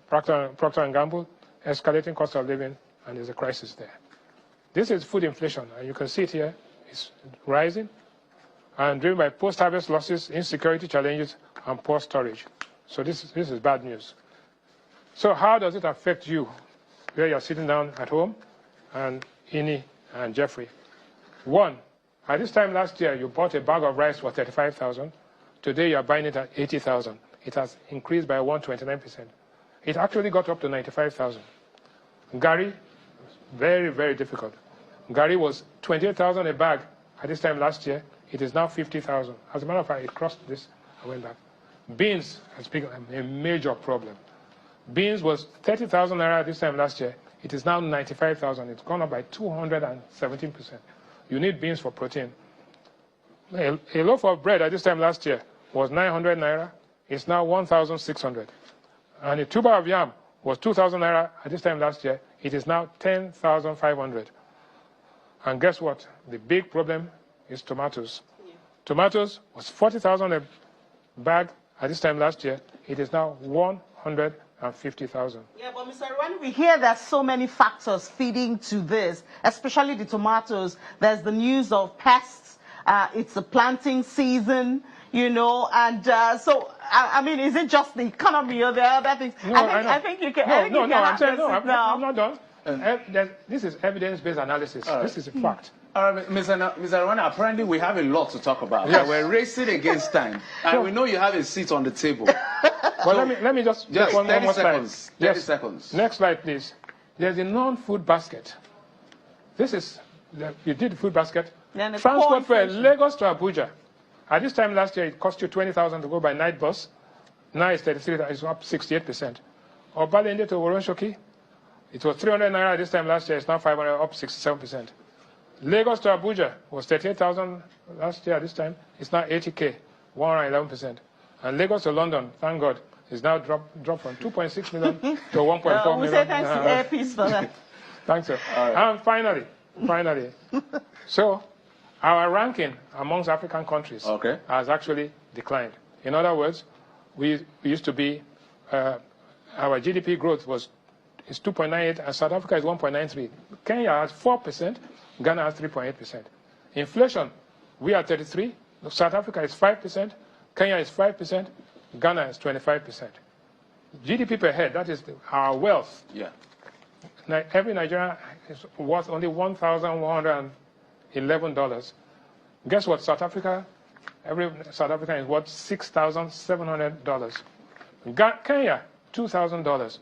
Procter & Gamble, escalating cost of living, and there's a crisis there. This is food inflation, and you can see it here. It's rising, and driven by post-harvest losses, insecurity challenges, and poor storage. So this is bad news. So how does it affect you, where you're sitting down at home, and Ini and Jeffrey? One, at this time last year, you bought a bag of rice for 35,000. Today, you're buying it at 80,000. It has increased by 129%. It actually got up to 95,000. Gari, very, very difficult. Gari was 28,000 a bag at this time last year. It is now 50,000. As a matter of fact, it crossed this and went back. Beans has become a major problem. Beans was 30,000 naira at this time last year. It is now 95,000. It's gone up by 217%. You need beans for protein. A loaf of bread at this time last year was 900 naira. It's now 1,600. And a tuber of yam was 2,000 naira at this time last year. It is now 10,500. And guess what? The big problem is tomatoes. Yeah. Tomatoes was 40,000 a bag at this time last year. It is now 150,000. Yeah, but Mr. Irwani, we hear there's so many factors feeding to this, especially the tomatoes. There's the news of pests. It's the planting season, you know, and so, I mean, is it just the economy or the other things? No, I think you can. I'm not done. This is evidence-based analysis. This is a fact. All right, Mr. Irwani, apparently we have a lot to talk about. Yes. We're racing against time, and we know you have a seat on the table. Well, so let me just take one more seconds. slide. 30 seconds. Next slide, please. There's a non-food basket. This is, you did the food basket. Transport fare, Lagos to Abuja. At this time last year, it cost you 20,000 to go by night bus. Now it's 33, it's up 68%. Obalende to Woronshoki, it was 300 naira at this time last year, it's now 500, up 67%. Lagos to Abuja was 38,000 last year at this time, it's now 80K, 111%. And Lagos to London, thank God, is now dropped from 2.6 million to 1.4 million. We say thanks to Air Peace for that. Thanks, sir. Right. And finally, so our ranking amongst African countries has actually declined. In other words, we used to be, our GDP growth is 2.98, and South Africa is 1.93. Kenya has 4%, Ghana has 3.8%. Inflation, we are 33, South Africa is 5%, Kenya is 5%, Ghana is 25%. GDP per head, that is our wealth. Yeah. Now, every Nigerian is worth only $1,111. Guess what? South Africa, every South African is worth $6,700. Kenya, $2,000.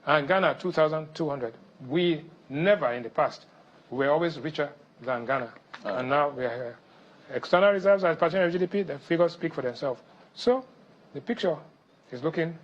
And Ghana, $2,200. We never in the past, we were always richer than Ghana. And now we are here. External reserves as percentage of GDP, the figures speak for themselves. So the picture is looking